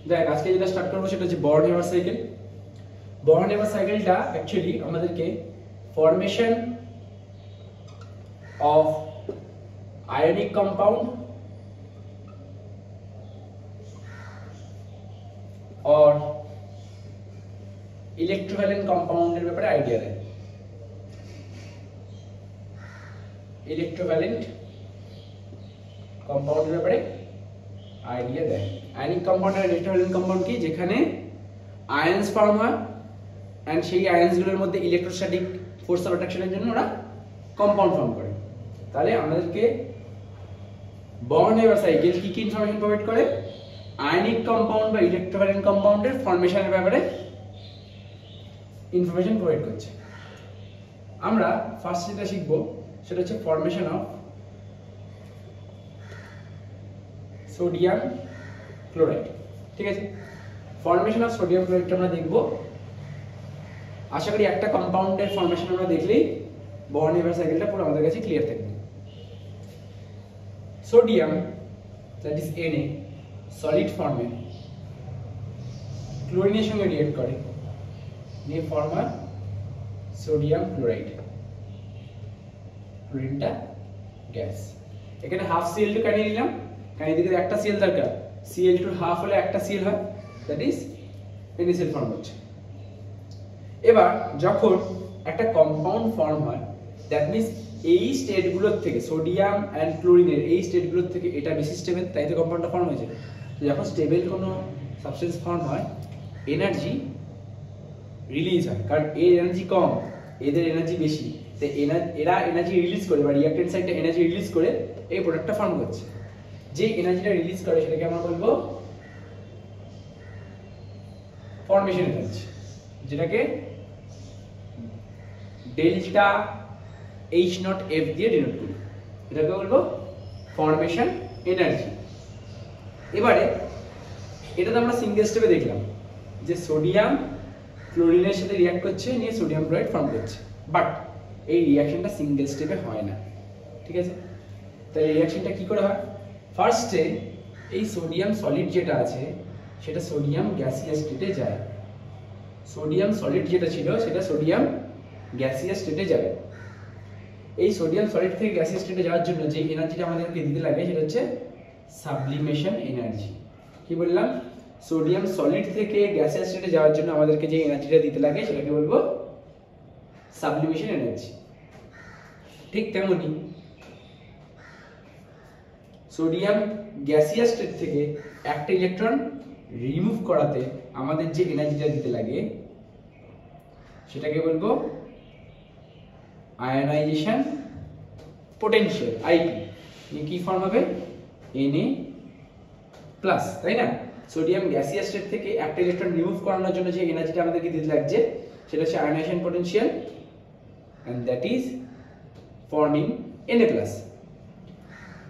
দেখ আজকে যেটা স্টার্ট করবো সেটা হচ্ছে বর্ন-হেবার সাইকেল। বর্ন-হেবার সাইকেলটা অ্যাকচুয়ালি আমাদেরকে ফরমেশন অফ আয়নিক কম্পাউন্ড और ইলেকট্রোভ্যালেন্ট কম্পাউন্ডের ব্যাপারে আইডিয়া দেয়। ইলেকট্রোভ্যালেন্ট কম্পাউন্ডের ব্যাপারে আইডিয়া দেয়। আয়নিক কম্পাউন্ড আর ইলেকট্রোভ্যালেন্ট কম্পাউন্ড কি, যেখানে আয়ন্স ফর্ম হয় এন্ড সেই আয়ন্সগুলোর মধ্যে ইলেকট্রোস্ট্যাটিক ফোর্স অফ অ্যাট্রাকশনের জন্য ওরা কম্পাউন্ড ফর্ম করে। তাহলে আমাদেরকে বর্ন-হেবার সাইকেল কি কি ইনফরমেশন প্রোভাইড করে, আয়নিক কম্পাউন্ড বা ইলেকট্রোভ্যালেন্ট কম্পাউন্ডের ফরমেশনের ব্যাপারে ইনফরমেশন প্রোভাইড করছে। আমরা ফার্স্ট যেটা শিখবো সেটা হচ্ছে ফরমেশন অফ সোডিয়াম ক্লোরাইড। ঠিক আছে, ফরমেশন অফ সোডিয়াম ক্লোরাইডটা আমরা দেখব। আশা করি একটা কম্পাউন্ডের ফরমেশন আমরা দেখলেই বর্ন-হেবার সাইকেলটা পুরো আমাদের কাছে ক্লিয়ার থাকবে। Sodium that is Na solid ফর্মে ক্লোরিনের সঙ্গে রিঅ্যাক্ট করে নিয়ে ফর্ম হয় সোডিয়াম ক্লোরাইড। ক্লোরিনটা গ্যাস। এখানে হাফ Cl2 কেন নিলাম, কারণ এদিকে একটা Cl দরকার, Cl2 হাফ হলে একটা Cl হয়, দ্যাট ইজ NaCl ফর্ম হচ্ছে। এবার যখন একটা কম্পাউন্ড ফর্ম হয় দ্যাট মিন্স এই স্টেটগুলোর থেকে সোডিয়াম এন্ড ক্লোরিনের এই স্টেটগুলোর থেকে এটা বেশি স্টেবল, তাই তো কম্পাউন্ডটা ফর্ম হয়েছে। যখন স্টেবল কোনো সাবস্টেন্স ফর্ম হয় এনার্জি রিলিজ হয়, কারণ এর এনার্জি কম এদের এনার্জি বেশি, তো এরা এনার্জি রিলিজ করে বা রিঅ্যাক্টেন্ট সাইডটা এনার্জি রিলিজ করে এই প্রোডাক্টটা ফর্ম করছে। যে এনার্জিটা রিলিজ করে সেটাকে আমরা বলবো ফরমেশন এনার্জি, যেটাকে ডেল্টা H0F দিয়ে ডিনোট করি, এটাকে বলবো ফরমেশন এনার্জি। এবারে এটা তো আমরা সিঙ্গেল স্টেপে দেখলাম যে সোডিয়াম ক্লোরিনের সাথে রিঅ্যাক্ট করছে নিয়ে সোডিয়াম ক্লোরাইড ফর্ম করছে, বাট এই রিঅ্যাকশনটা সিঙ্গেল স্টেপে হয় না। ঠিক আছে, তাহলে রিঅ্যাকশনটা কি করে হয়, ফার্স্টে এই সোডিয়াম সলিড যেটা আছে সেটা সোডিয়াম গ্যাসিয়াস স্টেটে যায়। সোডিয়াম সলিড যেটা ছিল সেটা সোডিয়াম গ্যাসিয়াস স্টেটে যাবে। এই সোডিয়াম সলিড থেকে গ্যাসিয়াস স্টেটে যাওয়ার জন্য যে এনার্জিটা আমাদেরকে দিতে লাগে সেটা হচ্ছে সাবলিমেশন এনার্জি। কি বললাম, সোডিয়াম সলিড থেকে গ্যাসিয়াস স্টেটে যাওয়ার জন্য আমাদেরকে যে এনার্জিটা দিতে লাগে সেটাকে বলবো সাবলিমেশন এনার্জি। ঠিক তেমনি সোডিয়াম গ্যাসিয়াস স্টেট থেকে একটা ইলেকট্রন রিমুভ করাতে আমাদের যে এনার্জিটা দিতে লাগে সেটাকে বলবো আয়নাইজেশন পোটেনশিয়াল, আইপি। কি ফর্ম হবে, Na+, তাই না। সোডিয়াম গ্যাসিয়াস স্টেট থেকে একটা ইলেকট্রন রিমুভ করানোর জন্য যে এনার্জিটা আমাদেরকে দিতে লাগছে সেটা হচ্ছে ionisation potential, and that is forming Na+।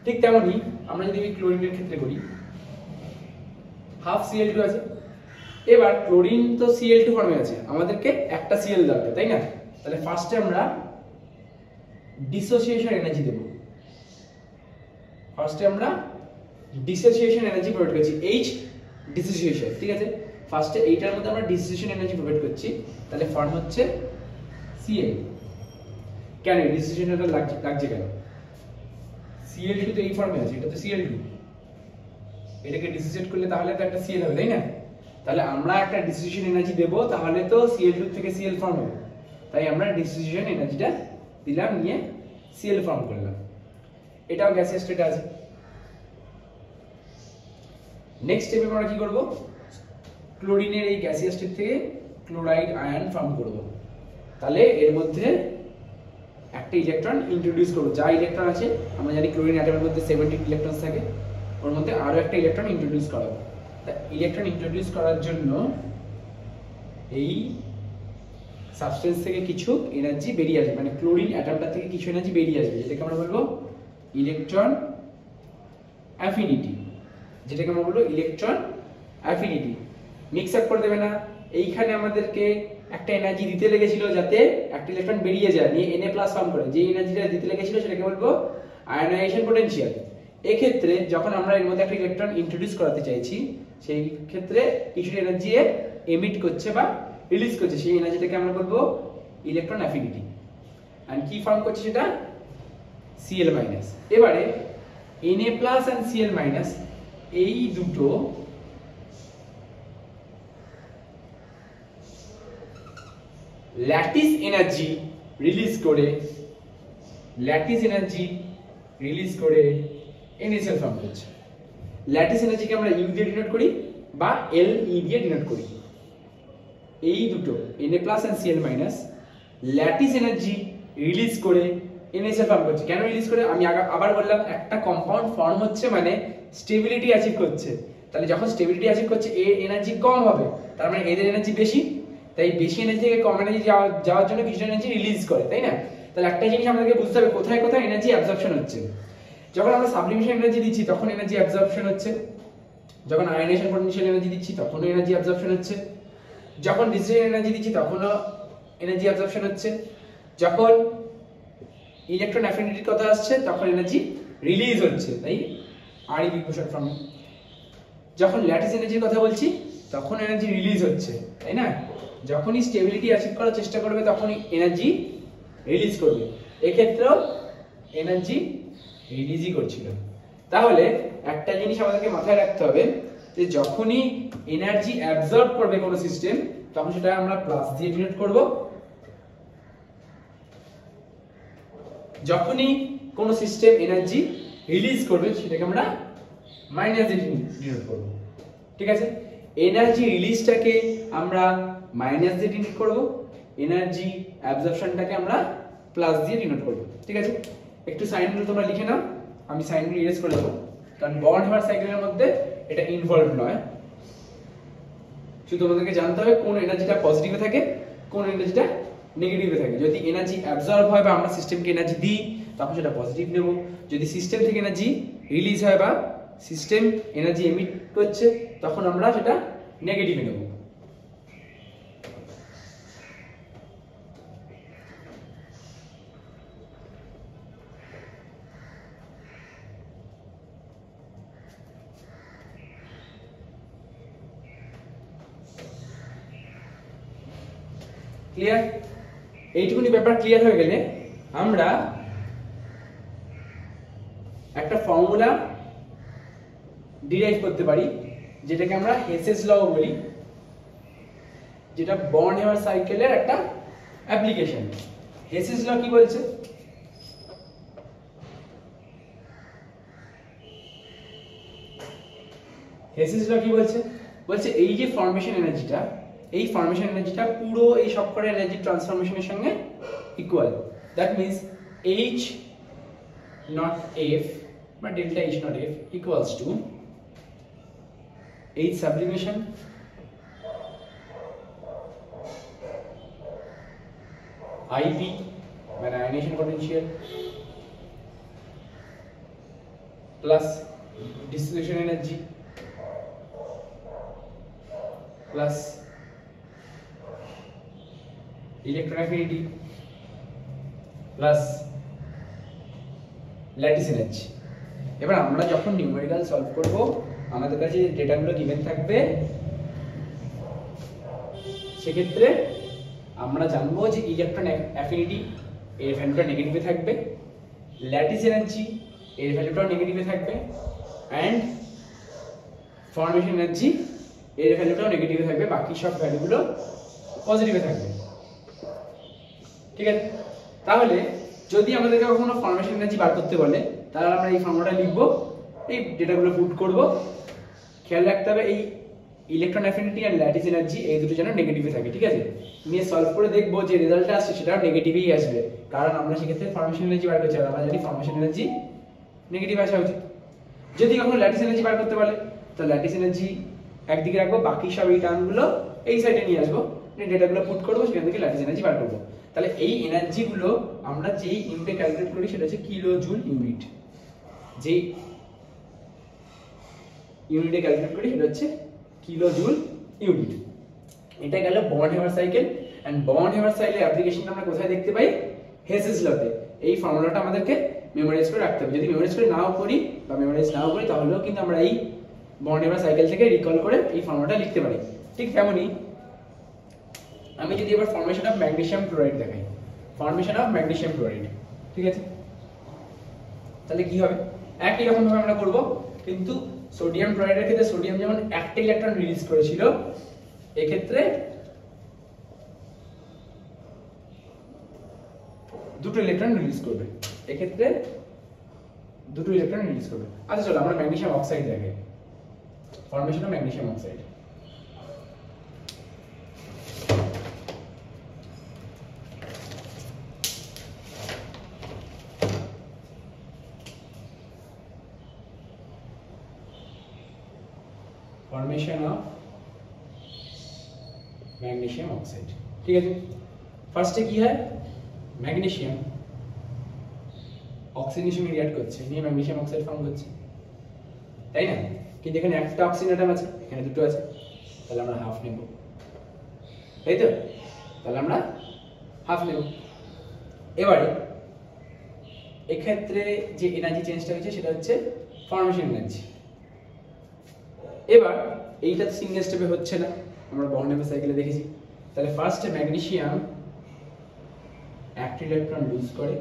ঠিক তেমনি আমরা যদি ক্লোরিনের ক্ষেত্রে করি, হাফ Cl2 আছে, এবার ক্লোরিন তো Cl2 ফর্মে আছে, আমাদেরকে একটা Cl দরকার, তাই না। তাহলে ফার্স্টে আমরা ডিসোসিয়েশন এনার্জি দেব। ফার্স্টে আমরা ডিসোসিয়েশন এনার্জি প্রোভাইড করছি, H ডিসোসিয়েশন। ঠিক আছে, ফার্স্টে এইটার মধ্যে আমরা ডিসোসিয়েশন এনার্জি প্রোভাইড করছি, তাহলে ফর্ম হচ্ছে Cl। কেন ডিসোসিয়েশনটা লাগছে কেন, Cl2 তো এই ফর্মে আছে, এটা তো Cl2, এটাকে ডিসোসিয়েট করলে তাহলে তো একটা Cl হবে, তাই না। তাহলে আমরা একটা ডিসোসিয়েশন এনার্জি দেব, তাহলে তো Cl2 থেকে Cl ফর্ম হবে, তাই আমরা ডিসোসিয়েশন এনার্জিটা দিলাম, নিয়ে Cl ফর্ম করলাম। এটাও গ্যাসিয়াস স্টেটে আছে। নেক্সট স্টেপে আমরা কি করব, ক্লোরিনের এই গ্যাসিয়াস স্টেট থেকে ক্লোরাইড আয়ন ফর্ম করব। তাহলে এর মধ্যে একটা ইলেকট্রন ইন্ট্রোডিউস করব, যা ইলেকট্রন আছে আমরা জানি ক্লোরিন অ্যাটমের মধ্যে 17 ইলেকট্রন থাকে, ওর মধ্যে আরো একটা ইলেকট্রন ইন্ট্রোডিউস করাবো। তা ইলেকট্রন ইন্ট্রোডিউস করার জন্য এই সাবস্টেন্স থেকে কিছু এনার্জি বেরিয়ে আসবে, মানে ক্লোরিন অ্যাটমটা থেকে কিছু এনার্জি বেরিয়ে আসবে, যেটাকে আমরা বলবো ইলেকট্রন অ্যাফিনিটি। যেটাকে আমরা বলবো ইলেকট্রন অ্যাফিনিটি। মিক্স আপ করে দেবে না, এইখানে আমাদেরকে একটা এনার্জি দিতে লেগেছিল যাতে একটা ইলেকট্রন বেরিয়ে যায়, নিয়ে Na+ ফর্ম করে। যে এনার্জিটা দিতে লেগেছিল সেটাকে বলবো আয়নাইজেশন পোটেনশিয়াল। এক্ষেত্রে যখন আমরা এর মধ্যে একটা ইলেকট্রন ইন্ট্রোডিউস করাতে চাইছি, সেই ক্ষেত্রে কিছু এনার্জি এমিট করছে বা রিলিজ করছে, সেই এনার্জিটাকে আমরা বলবো ইলেকট্রন অ্যাফিনিটি। এন্ড কি ফর্ম করছে সেটা Cl-। এবারে Na+ and Cl- এই দুটো ল্যাটিস এনার্জি রিলিজ করে NaCl ফর্ম করছে। ল্যাটিস এনার্জিকে আমরা ইউ দিয়ে ডিনোট করি বা Le দিয়ে ডিনোট করি। এই দুটো Na+ and Cl- lattice energy release করে NaCl ফর্ম করছে। কেন রিলিজ করে? আমি আবার বললাম, একটা কম্পাউন্ড ফর্ম হচ্ছে মানে স্টেবিলিটি অ্যাচিভ করছে। তাহলে যখন স্টেবিলিটি অ্যাচিভ করছে এর এনার্জি কম হবে, তার মানে এদের এনার্জি বেশি, তাই বেশি এনার্জি থেকে কম এনার্জি যাওয়ার জন্য কিছু এনার্জি রিলিজ করে, তাই না? তাহলে একটা জিনিস আমাদেরকে বুঝতে হবে, কোথায় কোথায় এনার্জি অ্যাবজর্পশন হচ্ছে। যখন আমরা সাবলিমেশন এনার্জি দিচ্ছি তখন এনার্জি অ্যাবজর্পশন হচ্ছে, যখন আয়নাইজেশন পোটেনশিয়াল এনার্জি দিচ্ছি তখনও এনার্জি অ্যাবজর্পশন হচ্ছে, যখন ডিসিশন এনার্জি দিচ্ছি তখনও এনার্জি অ্যাবজর্পশন হচ্ছে, যখন ইলেকট্রন অ্যাফিনিটির কথা আসছে তখন এনার্জি রিলিজ হচ্ছে, তাই Re বিভূষণ ফর্ম। যখন ল্যাটিস এনার্জির কথা বলছি তখন এনার্জি রিলিজ হচ্ছে, তাই না? যখনই স্টেবিলিটি অ্যাচিভ করার চেষ্টা করবে তখনই এনার্জি রিলিজ করবে, এক্ষেত্রেও এনার্জি রিলিজই করছিল। তাহলে একটা জিনিস আমাদেরকে মাথায় রাখতে হবে যে যখনই এনার্জি অ্যাবজর্ব করবে কোনো সিস্টেম তখন সেটা আমরা প্লাস দিয়ে ডিনোট করব, যখনই কোনো সিস্টেম এনার্জি রিলিজ করবে সেটাকে আমরা মাইনাস দিয়ে ডিনোট করব। ঠিক আছে? এনার্জি রিলিজটাকে আমরা মাইনাস দিয়ে ডিনোট করব, এনার্জি অ্যাবজর্পশনটাকে আমরা প্লাস দিয়ে ডিনোট করব। ঠিক আছে? একটু সাইনগুলো তোমরা লিখে নাও, আমি সাইনগুলো ইরেজ করে দেবো, কারণ বন্ড হেভার সাইকেলের মধ্যে এটা ইনভলভ নয়। শুধু তোমাদেরকে জানতে হবে কোন এনার্জিটা পজিটিভে থাকে, কোন এনার্জিটা নেগেটিভে থাকে। যদি এনার্জি অ্যাবজর্ব হয় বা আমরা সিস্টেমকে এনার্জি দিই তখন সেটা পজিটিভ নেব, যদি সিস্টেম থেকে এনার্জি রিলিজ হয় বা সিস্টেম এনার্জি এমিট করছে তখন আমরা সেটা নেগেটিভে নেব। ক্লিয়ার? এইটুকুনি ব্যাপার ক্লিয়ার হয়ে গেলে আমরা একটা ফর্মুলা ডিরাইভ করতে পারি যেটাকে আমরা হেসেস ল বলি, যেটা বন্ড হেভার সাইকেলের একটা অ্যাপ্লিকেশন। হেসেস ল কি বলছে? হেসেস ল কি বলছে? বলছে এই যে ফরমেশন এনার্জিটা, এই ফরমেশন এনার্জিটা পুরো এই সবকটা এনার্জি ট্রান্সফরমেশনের সঙ্গে equal. That means H not F বা delta H not F equals to H sublimation IB মানে ionization potential plus dissociation energy plus electron affinity plus lattice energy. এবার আমরা যখন নিউমেরিক্যাল সলভ করব আমাদের কাছে যে ডেটাগুলো গিভেন থাকবে সেক্ষেত্রে আমরা জানবো যে ইলেকট্রন অ্যাফিনিটি এর ভ্যালুটা নেগেটিভে থাকবে, ল্যাটিস এনার্জি এর ভ্যালুটা নেগেটিভে থাকবে, এন্ড ফরমেশন এনার্জি এর ভ্যালুটাও নেগেটিভে থাকবে, বাকি সব ভ্যালুগুলো পজিটিভে থাকবে। ঠিক আছে? তাহলে যদি আমাদেরকে কখনো ফরমেশন এনার্জি বার করতে বলে তাহলে আমরা এই ফর্মুলাটা লিখবো, এই ডেটাগুলো পুট করব। খেয়াল রাখতে হবে এই ইলেকট্রন অ্যাফিনিটি আর ল্যাটিস এনার্জি এই দুটো যেন নেগেটিভে থাকে। ঠিক আছে? নিয়ে সলভ করে দেখবো যে রেজাল্টটা আসছে সেটাও নেগেটিভই আসবে, কারণ আমরা সেক্ষেত্রে ফরমেশন এনার্জি বার করছি আর আমরা জানি ফরমেশন এনার্জি নেগেটিভ আসা উচিত। যদি কখনো ল্যাটিস এনার্জি বার করতে বলে তো ল্যাটিস এনার্জি একদিকে রাখবো, বাকি সব এই টার্মগুলো এই সাইডে নিয়ে আসবো, ডেটাগুলো পুট করবো, সেখান থেকে ল্যাটিস এনার্জি বার করবো। তাহলে এই এনার্জিগুলো আমরা যেই ইউনিটে ক্যালকুলেট করি সেটা হচ্ছে কিলো জুল ইউনিট, যেই ইউনিটে ক্যালকুলেট করি সেটা হচ্ছে কিলো জুল ইউনিট। এটা গেল বন্ড হেভার সাইকেল। এন্ড বন্ড হেভার সাইকেলের অ্যাপ্লিকেশন আমরা কোথায় দেখতে পাই? হেসেস লতে। এই ফর্মুলাটা আমাদেরকে মেমোরাইজ করে রাখতে হবে। যদি মেমোরাইজ করে নাও করি বা মেমোরাইজ নাও করি তাহলেও কিন্তু আমরা এই বন্ড নেবার সাইকেল থেকে রিকল করে এই ফর্মুলাটা লিখতে পারি। ঠিক তেমনি আমি যদি এবার ফর্মেশন অফ ম্যাগনেসিয়াম ক্লোরাইড দেখাই, ফর্মেশন অফ ম্যাগনেসিয়াম ক্লোরাইড, ঠিক আছে, তাহলে কি হবে? একই রকম ভাবে আমরা করব, কিন্তু সোডিয়াম ক্লোরাইডের ক্ষেত্রে সোডিয়াম যেমন একটা ইলেকট্রন রিলিজ করেছিল, এক্ষেত্রে দুটো ইলেকট্রন রিলিজ করবে, এক্ষেত্রে দুটো ইলেকট্রন রিলিজ করবে। আচ্ছা চলো আমরা ম্যাগনেসিয়াম অক্সাইড দেখাই, formation of magnesium oxide. Formation of magnesium oxide, ঠিক আছে। ফার্স্টে কি হয়, ম্যাগনেসিয়াম অক্সিজেনের সঙ্গে রিঅ্যাক্ট করছে, নিয়ে ম্যাগনেসিয়াম অক্সাইড ফর্ম করছে, তাই না? কিন্তু এখানে একটা অক্সিজেন অ্যাটম আছে, এখানে দুটো আছে, তাহলে আমরা হাফ নেব, তাই তো? তাহলে আমরা হাফ নেব। এবারে এক্ষেত্রে যে এনার্জি চেঞ্জটা হচ্ছে সেটা হচ্ছে ফর্মেশন এনার্জি। এবার এইটা সিঙ্গেল স্টেপে হচ্ছে না, আমরা বন্ড নেবার সাইকেলে দেখেছি। তাহলে ফার্স্টে ম্যাগনেসিয়াম একটা ইলেকট্রন লুজ করে,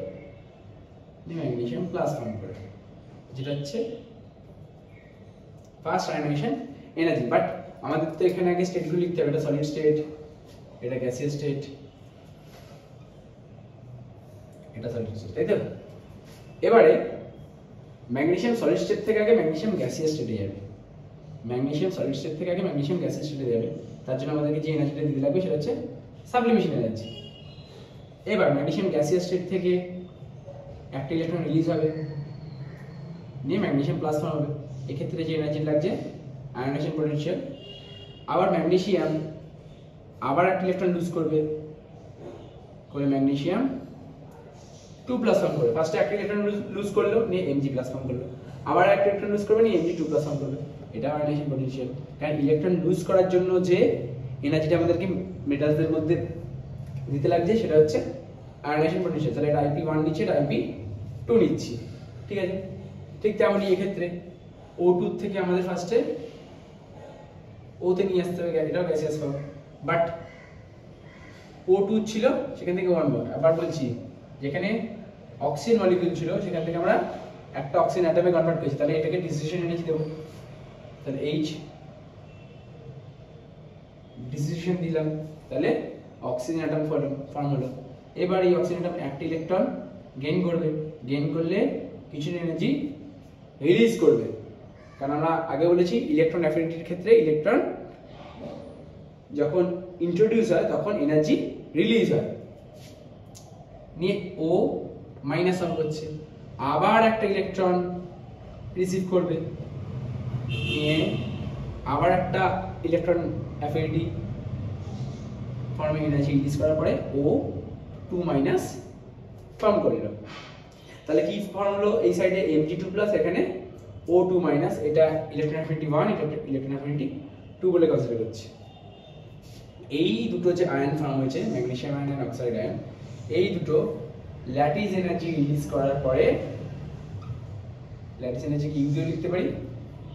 ম্যাগনেসিয়াম প্লাস ফর্ম করে, যেটা হচ্ছে ফার্স্ট আয়নাইজেশন এনার্জি। বাট আমাদের তো এখানে আগে স্টেটগুলো লিখতে হবে, এটা সলিড স্টেট, এটা গ্যাসিয়াস স্টেট, এটা সলিড স্টেট, তাই তো? এবারে ম্যাগনেসিয়াম সলিড স্টেট থেকে আগে ম্যাগনেসিয়াম গ্যাসিয়াস স্টেটে যাবে, ম্যাগনেসিয়াম সলিড স্টেট থেকে আগে ম্যাগনেসিয়াম গ্যাসিয়াস স্টেটে যাবে। তার জন্য আমাদেরকে যে এনার্জিটা দিতে লাগবে সেটা হচ্ছে সাবলিমেশন এনার্জি। এবার ম্যাগনেসিয়াম গ্যাসিয়াস স্টেট থেকে একটা ইলেকট্রন রিলিজ হবে, নিয়ে ম্যাগনেসিয়াম প্লাস ফর্ম হবে, এক্ষেত্রে যে এনার্জি লাগছে আয়নাইজেশন পোটেনশিয়াল। আবার ম্যাগনেসিয়াম আবার একটা ইলেকট্রন লুজ করবে, করে ম্যাগনেসিয়াম 2 প্লাস ফর্ম করবে। ফার্স্টে একটা ইলেকট্রন লুজ করলো, নিয়ে Mg প্লাস ফর্ম করলো, আবার একটা ইলেকট্রন লুজ করবে, নিয়ে Mg2 প্লাস ফর্ম করবে, এটা আয়নাইজেশন পোটেনশিয়াল। কারণ ইলেকট্রন লুজ করার জন্য যে এনার্জিটা আমাদেরকে মেটালসদের মধ্যে দিতে লাগছে সেটা হচ্ছে আয়নাইজেশন পোটেনশিয়াল। তাহলে এটা IP1 নিচ্ছে, এটা IP2 নিচ্ছি, ঠিক আছে। ঠিক তেমনই এক্ষেত্রে O2 থেকে আমাদের ফার্স্টে O তে নিয়ে আসতে হবে, এটাও গ্যাসিয়াস ফর্ম, বাট O2 ছিল সেখান থেকে 1 আবার বলছি, যেখানে অক্সিজেন মলিকিউল ছিল সেখান থেকে আমরা একটা অক্সিজেন অ্যাটমে কনভার্ট করেছি, তাহলে এটাকে ডিসোসিয়েশন এনার্জি দেব, তাহলে H ডিসোসিয়েশন দিলাম, তাহলে অক্সিজেন অ্যাটম ফর্ম হলো। এবার এই অক্সিজেন অ্যাটম একটা ইলেকট্রন গেইন করবে, গেইন করলে কিছু এনার্জি রিলিজ করবে, কারণ আমরা আগে বলেছি ইলেকট্রন অ্যাফিনিটির ক্ষেত্রে ইলেকট্রন যখন ইন্ট্রোডিউস হয় তখন এনার্জি রিলিজ হয়, নিয়ে ও মাইনাস অন করছে, আবার একটা ইলেকট্রন রিসিভ করবে, নিয়ে আবার একটা ইলেকট্রন অ্যাফিনিটি ফর্মে এনার্জি রিলিজ করার পরে ও 2 মাইনাস ফর্ম করলো। তাহলে কি ফর্ম হলো, এই সাইডে Mg2 প্লাস, এখানে O2 মাইনাস, এটা ইলেকট্রন অ্যাফিনিটি 1, এটা ইলেকট্রন অ্যাফিনিটি 2 বলে কনসিডার করছি। এই দুটো যে আয়ন ফর্ম হয়েছে, ম্যাগনেসিয়াম আয়ন আর অক্সাইড আয়ন, এই দুটো ল্যাটিস এনার্জি রিলিজ করার পরে, ল্যাটিস এনার্জি কি দিয়ে লিখতে পারি,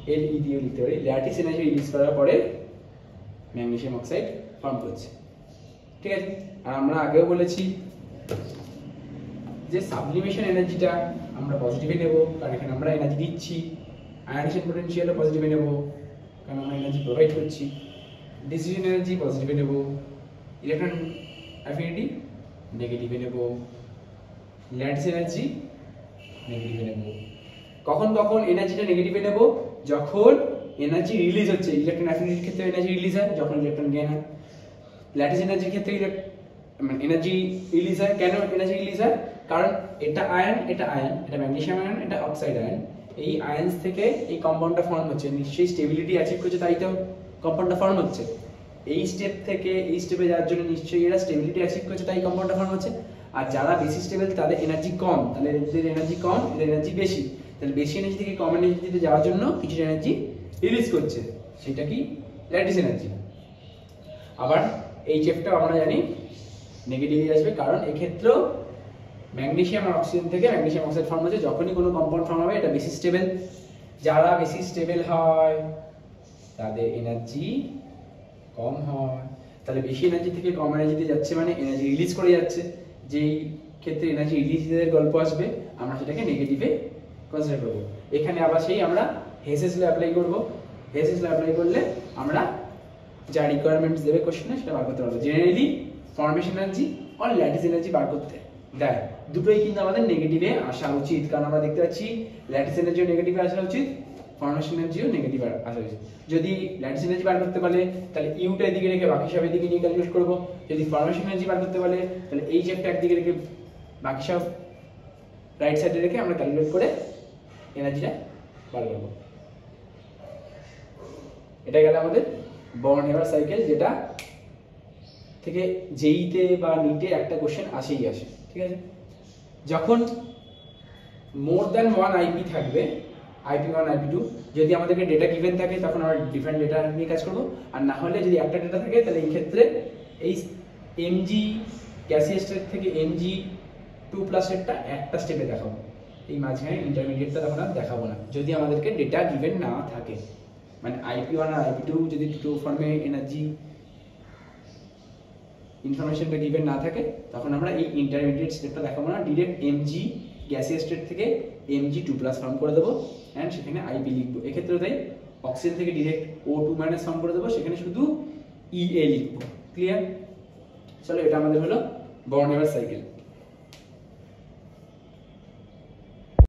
Le দিয়ে লিখতে পারি, ল্যাটিস এনার্জি রিলিজ করার পরে ম্যাগনেসিয়াম অক্সাইড ফর্ম করছে, ঠিক আছে। আর আমরা আগেও বলেছি যে সাবলিমেশন এনার্জিটা আমরা পজিটিভে নেব, কারণ এখানে আমরা এনার্জি দিচ্ছি, আয়নাইজেশন পোটেনশিয়ালও পজিটিভে নেব কারণ আমরা এনার্জি প্রোভাইড করছি, ডিসিশন এনার্জি পজিটিভে নেব, ইলেকট্রন অ্যাফিনিটি নেগেটিভে নেব, ল্যাটিস এনার্জি নেগেটিভে নেব। কখন কখন এনার্জিটা নেগেটিভে নেব, যখন এনার্জি রিলিজ হচ্ছে, ইলেকট্রন অ্যাফিনিটির ক্ষেত্রে এনার্জি রিলিজ হয়, যখন ইলেকট্রন গেইন হয়। ল্যাটিস এনার্জির ক্ষেত্রে এনার্জি রিলিজ হয়, কেন এনার্জি রিলিজ হয়, কারণ এটা আয়ন, এটা ম্যাগনেসিয়াম আয়ন, এটা অক্সাইড আয়ন, এই আয়নস থেকে এই কম্পাউন্ডটা ফর্ম হচ্ছে, নিশ্চয়ই স্টেবিলিটি অ্যাচিভ করছে, তাই তো কম্পাউন্ডটা ফর্ম হচ্ছে। এই স্টেপ থেকে এই স্টেপে যাওয়ার জন্য নিশ্চয়ই এরা স্টেবিলিটি অ্যাচিভ করছে, তাই কম্পাউন্ডটা ফর্ম হচ্ছে। আর যারা বেশি স্টেবল তাদের এনার্জি কম, তাহলে এদের এনার্জি কম, এদের এনার্জি বেশি, তাহলে বেশি এনার্জি থেকে কম এনার্জিতে যাওয়ার জন্য কিছু এনার্জি রিলিজ করছে, সেটা কি ল্যাটিস এনার্জি। আবার HF টা আমরা জানি নেগেটিভে আসবে, কারণ এক্ষেত্রেও ম্যাগনেসিয়াম আর অক্সিজেন থেকে ম্যাগনেসিয়াম অক্সাইড ফর্ম হচ্ছে। যখনই কোনো কম্পাউন্ড ফর্ম হবে এটা বেশি স্টেবল, যারা বেশি স্টেবল হয় তাদের এনার্জি কম হয়। তাহলে বেশি এনার্জি থেকে কম এনার্জিতে যাচ্ছে মানে এনার্জি রিলিজ করে যাচ্ছে, যেই ক্ষেত্রে এনার্জি রিলিজের গল্প আসবে আমরা সেটাকে নেগেটিভে কনসিডার করব। এখানে আবার সেই আমরা হেসেস ল অ্যাপ্লাই করব। হেসেস ল অ্যাপ্লাই করলে আমরা যা রিকোয়ারমেন্টস দেবে কোশ্চেনে সেটা বার করতে পারবো। জেনারেলি ফর্মেশন এনার্জি আর ল্যাটিস এনার্জি বার করতে দেয়, দুটোই কিন্তু আমাদের নেগেটিভে আসা উচিত, কারণ আমরা দেখতে পাচ্ছি ল্যাটিস এনার্জিও নেগেটিভে আসা উচিত, ফর্মেশন এনার্জিও নেগেটিভ আসা উচিত। যদি ল্যাটিস এনার্জি বার করতে পারলে তাহলে ইউটা এদিকে রেখে বাকি সব এদিকে নিয়ে ক্যালকুলেট করব। যদি ফর্মেশন এনার্জি বার করতে পারলে তাহলে এই চ্যাপ্টার একদিকে রেখে বাকি সব রাইট সাইডে রেখে আমরা ক্যালকুলেট করে এনার্জিটা বার করব। এটা গেল আমাদের বর্ন হেভার সাইকেল, যেটা থেকে জেইতে বা নিটে একটা কোশ্চেন আসেই আসে, ঠিক আছে। যখন মোর দ্যান ওয়ান আইপি থাকবে, আইপি ওয়ান আইপি টু, যদি আমাদেরকে ডেটা গিভেন থাকে তখন আমরা ডিফারেন্ট ডেটা নিয়ে কাজ করবো, আর না হলে যদি একটা ডেটা থাকে তাহলে এই ক্ষেত্রে এই এমজি গ্যাসিয়াস স্টেট থেকে এমজি টু প্লাস স্টেটটা একটা স্টেপে দেখাবো, এই মাঝখানে ইন্টারমিডিয়েটটা তখন আর দেখাবো না যদি আমাদেরকে ডেটা গিভেন না থাকে। মানে আইপি ওয়ান আর আইপি টু যদি দুটো ফর্মে এনার্জি ইনফরমেশনটা গিভেন না থাকে তখন আমরা এই ইন্টারমিডিয়েট স্টেপটা দেখাবো না, ডিরেক্ট এমজি গ্যাসিয়াস স্টেট থেকে এমজি টু প্লাস ফর্ম করে দেবো অ্যান্ড সেখানে আইপি লিখবো। এক্ষেত্রে তাই অক্সিজেন থেকে ডিরেক্ট ও টু মাইনাস ফর্ম করে দেবো, সেখানে শুধু ইএ লিখবো। ক্লিয়ার? চলো, এটা আমাদের হলো বর্ন হেভার সাইকেল।